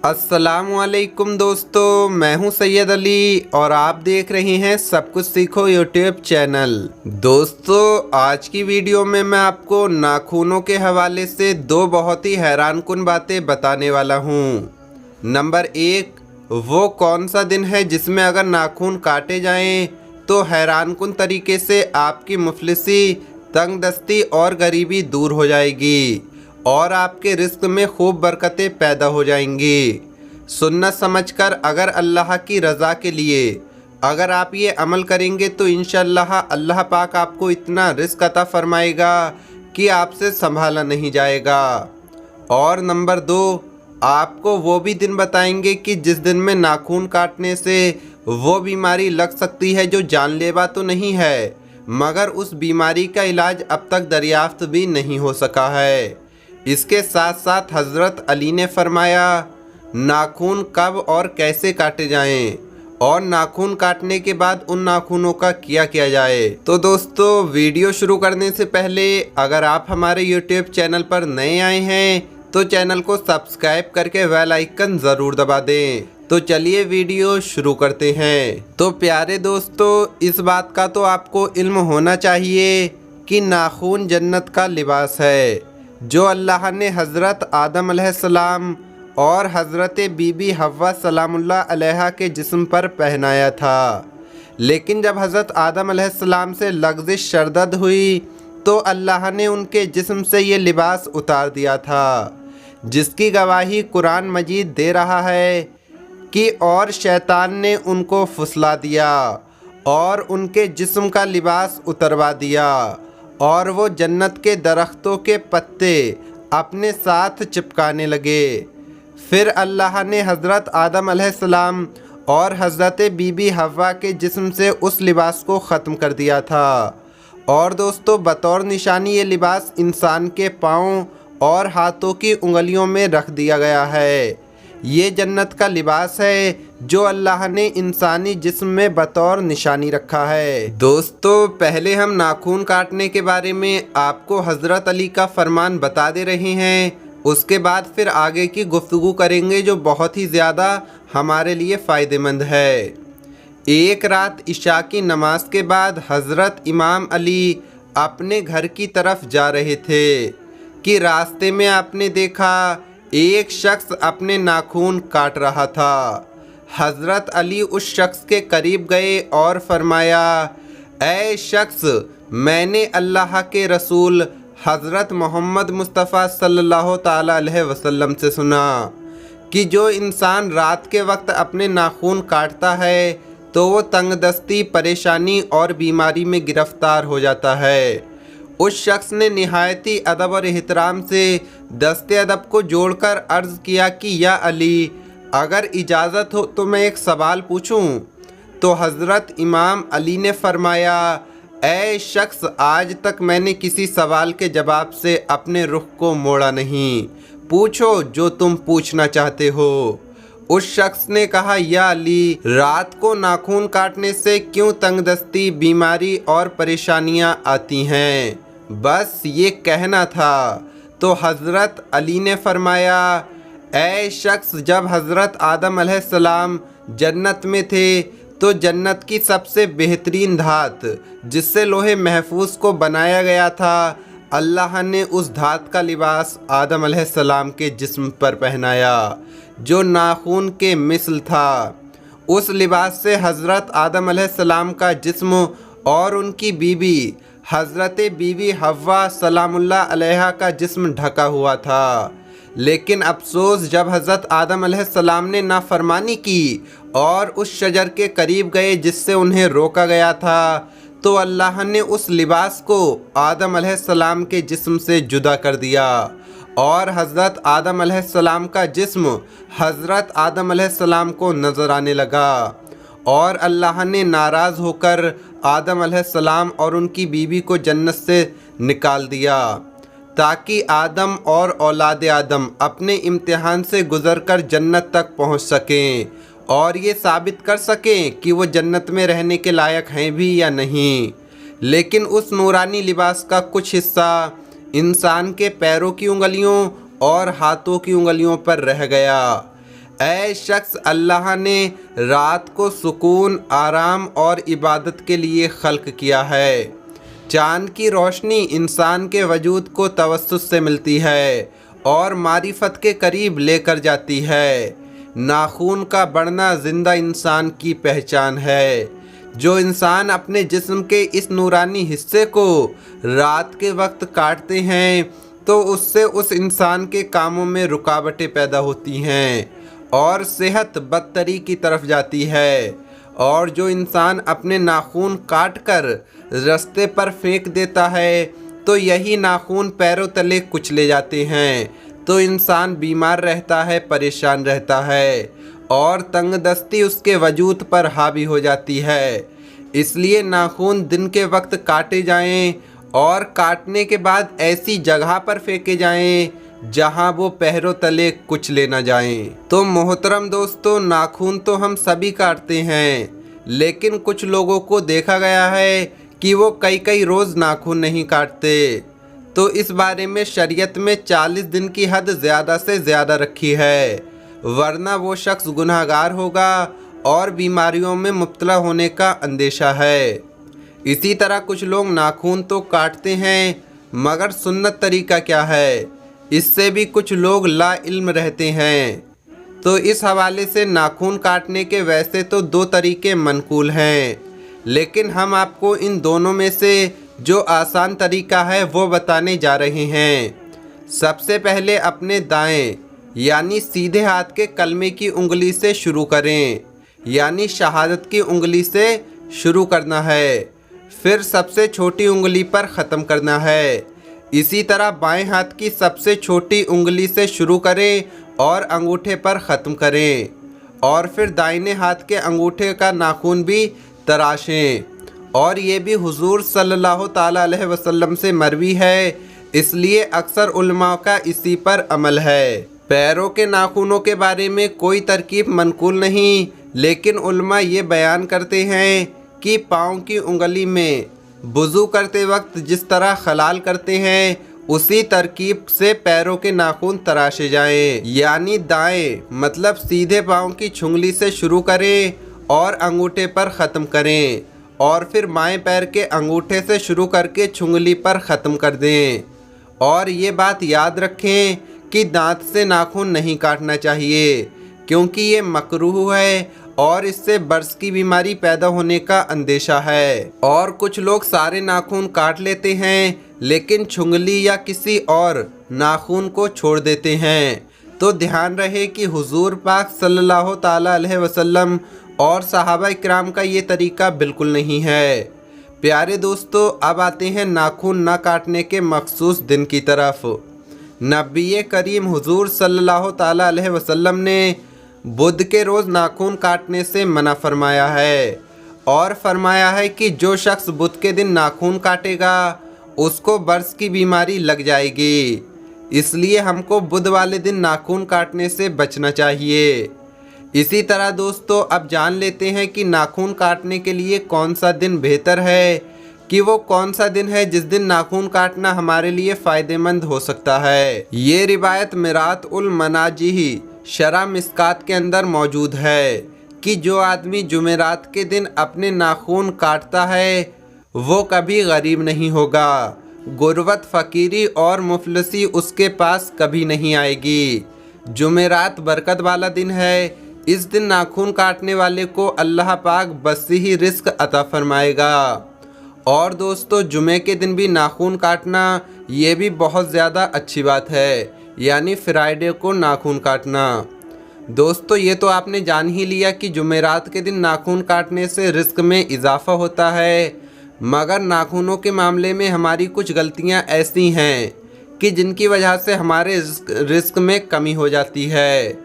अस्सलामुअलैकुम दोस्तों, मैं हूं सैयद अली और आप देख रहे हैं सब कुछ सीखो यूट्यूब चैनल। दोस्तों, आज की वीडियो में मैं आपको नाखूनों के हवाले से दो बहुत ही हैरानकुन बातें बताने वाला हूं। नंबर 1, वो कौन सा दिन है जिसमें अगर नाखून काटे जाएं तो हैरानकुन तरीके से आपकी मुफलिसी, तंगदस्ती और गरीबी दूर हो जाएगी और आपके रिज़्क़ में खूब बरकतें पैदा हो जाएंगी। सुन्नत समझकर अगर अल्लाह की रज़ा के लिए अगर आप ये अमल करेंगे तो इंशाअल्लाह अल्लाह पाक आपको इतना रिज़्क़ अता फरमाएगा कि आपसे संभाला नहीं जाएगा। और नंबर 2, आपको वो भी दिन बताएंगे कि जिस दिन में नाखून काटने से वो बीमारी लग सकती है जो जानलेवा तो नहीं है, मगर उस बीमारी का इलाज अब तक दरियाफ्त भी नहीं हो सका है। इसके साथ साथ हज़रत अली ने फरमाया नाखून कब और कैसे काटे जाएं और नाखून काटने के बाद उन नाखूनों का क्या किया जाए। तो दोस्तों, वीडियो शुरू करने से पहले अगर आप हमारे यूट्यूब चैनल पर नए आए हैं तो चैनल को सब्सक्राइब करके बेल आइकन ज़रूर दबा दें। तो चलिए वीडियो शुरू करते हैं। तो प्यारे दोस्तों, इस बात का तो आपको इल्म होना चाहिए कि नाखून जन्नत का लिबास है जो अल्लाह ने हज़रत आदम अलैहिस्सलाम और हज़रत बीबी हव्वा सलामुल्लाह अलैहा के जिस्म पर पहनाया था। लेकिन जब हज़रत आदम अलैहिस्सलाम से लग़्ज़िश शर्दद हुई तो अल्लाह ने उनके जिस्म से ये लिबास उतार दिया था, जिसकी गवाही कुरान मजीद दे रहा है कि और शैतान ने उनको फुसला दिया और उनके जिस्म का लिबास उतरवा दिया और वो जन्नत के दरख्तों के पत्ते अपने साथ चिपकाने लगे। फिर अल्लाह ने हज़रत आदम अलैहिस्सलाम और हज़रत बीबी हव्वा के जिस्म से उस लिबास को ख़त्म कर दिया था। और दोस्तों, बतौर निशानी ये लिबास इंसान के पाँव और हाथों की उंगलियों में रख दिया गया है। ये जन्नत का लिबास है जो अल्लाह ने इंसानी जिस्म में बतौर निशानी रखा है। दोस्तों, पहले हम नाखून काटने के बारे में आपको हज़रत अली का फरमान बता दे रहे हैं, उसके बाद फिर आगे की गुफ्तगू करेंगे जो बहुत ही ज़्यादा हमारे लिए फ़ायदेमंद है। एक रात इशा की नमाज के बाद हज़रत इमाम अली अपने घर की तरफ जा रहे थे कि रास्ते में आपने देखा एक शख्स अपने नाखून काट रहा था। हज़रत अली उस शख्स के करीब गए और फरमाया, ऐ शख्स, मैंने अल्लाह के रसूल हज़रत मोहम्मद मुस्तफ़ा सल्लल्लाहु ताला अलैहि वसल्लम से सुना कि जो इंसान रात के वक्त अपने नाखून काटता है तो वो तंगदस्ती, परेशानी और बीमारी में गिरफ़्तार हो जाता है। उस शख्स ने निहायती अदब और एहतराम से दस्ते अदब को जोड़कर अर्ज़ किया कि या अली, अगर इजाज़त हो तो मैं एक सवाल पूछूं? तो हज़रत इमाम अली ने फरमाया, ऐ शख्स, आज तक मैंने किसी सवाल के जवाब से अपने रुख को मोड़ा नहीं, पूछो जो तुम पूछना चाहते हो। उस शख्स ने कहा, या अली, रात को नाखून काटने से क्यों तंगदस्ती, बीमारी और परेशानियां आती हैं? बस ये कहना था। तो हज़रत अली ने फरमाया, ऐ शख्स, जब हज़रत आदम अलैहिस्सलाम जन्नत में थे तो जन्नत की सबसे बेहतरीन धात जिससे लोहे महफूज को बनाया गया था, अल्लाह ने उस धात का लिबास आदम अलैहिस्सलाम के जिस्म पर पहनाया जो नाखून के मिसल था। उस लिबास से हज़रत आदम अलैहिस्सलाम का जिस्म और उनकी बीबी हज़रत बीबी हव्वा सलामुल्लाह अलैहा का जिस्म ढका हुआ था। लेकिन अफसोस, जब हज़रत आदम अलैहिस्सलाम ने नाफरमानी की और उस शजर के करीब गए जिससे उन्हें रोका गया था, तो अल्लाह ने उस लिबास को आदम अलैहिस्सलाम के जिस्म से जुदा कर दिया और हज़रत आदम अलैहिस्सलाम का जिस्म हज़रत आदम अलैहिस्सलाम को नज़र आने लगा। और अल्लाह ने नाराज़ होकर आदम अलैहिस्सलाम और उनकी बीवी को जन्नत से निकाल दिया ताकि आदम और औलाद आदम अपने इम्तिहान से गुज़रकर जन्नत तक पहुंच सकें और ये साबित कर सकें कि वो जन्नत में रहने के लायक हैं भी या नहीं। लेकिन उस नूरानी लिबास का कुछ हिस्सा इंसान के पैरों की उंगलियों और हाथों की उंगलियों पर रह गया। ऐ शख्स, अल्लाह ने रात को सुकून, आराम और इबादत के लिए खल्क किया है। चाँद की रोशनी इंसान के वजूद को तवस्सुस से मिलती है और मारिफत के करीब लेकर जाती है। नाखून का बढ़ना जिंदा इंसान की पहचान है। जो इंसान अपने जिस्म के इस नूरानी हिस्से को रात के वक्त काटते हैं तो उससे उस इंसान के कामों में रुकावटें पैदा होती हैं और सेहत बदतरी की तरफ जाती है। और जो इंसान अपने नाखून काट कर रास्ते पर फेंक देता है तो यही नाखून पैरों तले कुचले जाते हैं, तो इंसान बीमार रहता है, परेशान रहता है और तंगदस्ती उसके वजूद पर हावी हो जाती है। इसलिए नाखून दिन के वक्त काटे जाएं और काटने के बाद ऐसी जगह पर फेंके जाएं जहां वो पैरों तले कुचले न जाएं। तो मोहतरम दोस्तों, नाखून तो हम सभी काटते हैं, लेकिन कुछ लोगों को देखा गया है कि वो कई कई रोज़ नाखून नहीं काटते। तो इस बारे में शरीयत में 40 दिन की हद ज़्यादा से ज़्यादा रखी है, वरना वो शख्स गुनहगार होगा और बीमारियों में मुब्तला होने का अंदेशा है। इसी तरह कुछ लोग नाखून तो काटते हैं, मगर सुन्नत तरीका क्या है, इससे भी कुछ लोग ला इल्म रहते हैं। तो इस हवाले से नाखून काटने के वैसे तो 2 तरीके मनकूल हैं, लेकिन हम आपको इन दोनों में से जो आसान तरीका है वो बताने जा रहे हैं। सबसे पहले अपने दाएं यानी सीधे हाथ के कलमे की उंगली से शुरू करें, यानी शहादत की उंगली से शुरू करना है। फिर सबसे छोटी उंगली पर ख़त्म करना है। इसी तरह बाएं हाथ की सबसे छोटी उंगली से शुरू करें और अंगूठे पर ख़त्म करें, और फिर दाहिने हाथ के अंगूठे का नाखून भी तराशें। और ये भी हुजूर सल्लल्लाहु ताला अलैहि वसल्लम से मरवी है, इसलिए अक्सर उलमा का इसी पर अमल है। पैरों के नाखूनों के बारे में कोई तरकीब मनकूल नहीं, लेकिन उलमा ये बयान करते हैं कि पाँव की उंगली में वुज़ू करते वक्त जिस तरह खलाल करते हैं उसी तरकीब से पैरों के नाखून तराशे जाएं, यानी दाएं मतलब सीधे पाँव की छुंगली से शुरू करें और अंगूठे पर ख़त्म करें, और फिर बाएं पैर के अंगूठे से शुरू करके छुंगली पर ख़त्म कर दें। और ये बात याद रखें कि दांत से नाखून नहीं काटना चाहिए, क्योंकि ये मकरूह है और इससे बर्स की बीमारी पैदा होने का अंदेशा है। और कुछ लोग सारे नाखून काट लेते हैं लेकिन छुंगली या किसी और नाखून को छोड़ देते हैं। तो ध्यान रहे कि हुजूर पाक सल्लल्लाहु ताला अलैहि वसल्लम और सहाबा इकराम का ये तरीका बिल्कुल नहीं है। प्यारे दोस्तों, अब आते हैं नाखून न काटने के मखसूस दिन की तरफ। नबी करीम हुजूर सल्लल्लाहु ताला अलैहि वसल्लम ने बुध के रोज़ नाखून काटने से मना फरमाया है, और फरमाया है कि जो शख्स बुध के दिन नाखून काटेगा उसको बर्स की बीमारी लग जाएगी। इसलिए हमको बुध वाले दिन नाखून काटने से बचना चाहिए। इसी तरह दोस्तों, अब जान लेते हैं कि नाखून काटने के लिए कौन सा दिन बेहतर है, कि वो कौन सा दिन है जिस दिन नाखून काटना हमारे लिए फ़ायदेमंद हो सकता है। ये रिवायत मिरात उल मनाजिही शरा मिस्कात के अंदर मौजूद है कि जो आदमी जुमेरात के दिन अपने नाखून काटता है वो कभी गरीब नहीं होगा, गुर्बत, फ़कीरी और मुफलसी उसके पास कभी नहीं आएगी। जुमेरात बरकत वाला दिन है, इस दिन नाखून काटने वाले को अल्लाह पाक बसी ही रिस्क अता फरमाएगा। और दोस्तों, जुमे के दिन भी नाखून काटना ये भी बहुत ज़्यादा अच्छी बात है, यानी फ्राइडे को नाखून काटना। दोस्तों, ये तो आपने जान ही लिया कि जुमेरात के दिन नाखून काटने से रिस्क में इजाफ़ा होता है, मगर नाखूनों के मामले में हमारी कुछ गलतियां ऐसी हैं कि जिनकी वजह से हमारे रिस्क में कमी हो जाती है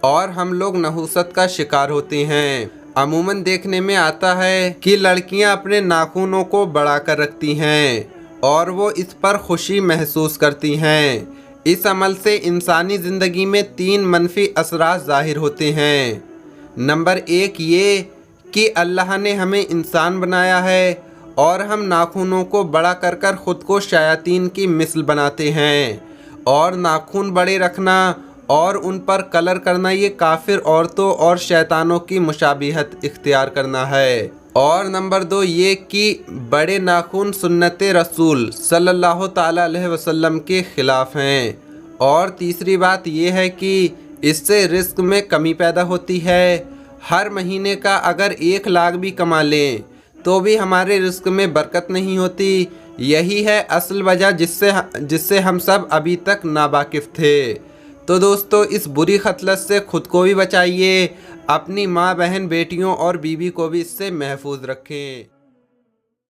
और हम लोग नहुसत का शिकार होते हैं। अमूमन देखने में आता है कि लड़कियां अपने नाखूनों को बढ़ा कर रखती हैं और वो इस पर खुशी महसूस करती हैं। इस अमल से इंसानी ज़िंदगी में 3 मनफी असरात ज़ाहिर होते हैं। नंबर 1 ये कि अल्लाह ने हमें इंसान बनाया है और हम नाखूनों को बड़ा कर कर ख़ुद को शयातीन की मिसल बनाते हैं, और नाखून बड़े रखना और उन पर कलर करना ये काफिर औरतों और शैतानों की मुशाबिहत इख्तियार करना है। और नंबर 2 ये कि बड़े नाखून सुन्नत रसूल सल्लल्लाहु ताला अलैहि वसल्लम के खिलाफ हैं। और तीसरी बात ये है कि इससे रिस्क में कमी पैदा होती है। हर महीने का अगर 1 लाख भी कमा लें तो भी हमारे रिस्क में बरकत नहीं होती। यही है असल वजह जिससे हम सब अभी तक नावाकिफ़ थे। तो दोस्तों, इस बुरी खतलत से खुद को भी बचाइए, अपनी माँ बहन बेटियों और बीवी को भी इससे महफूज रखें।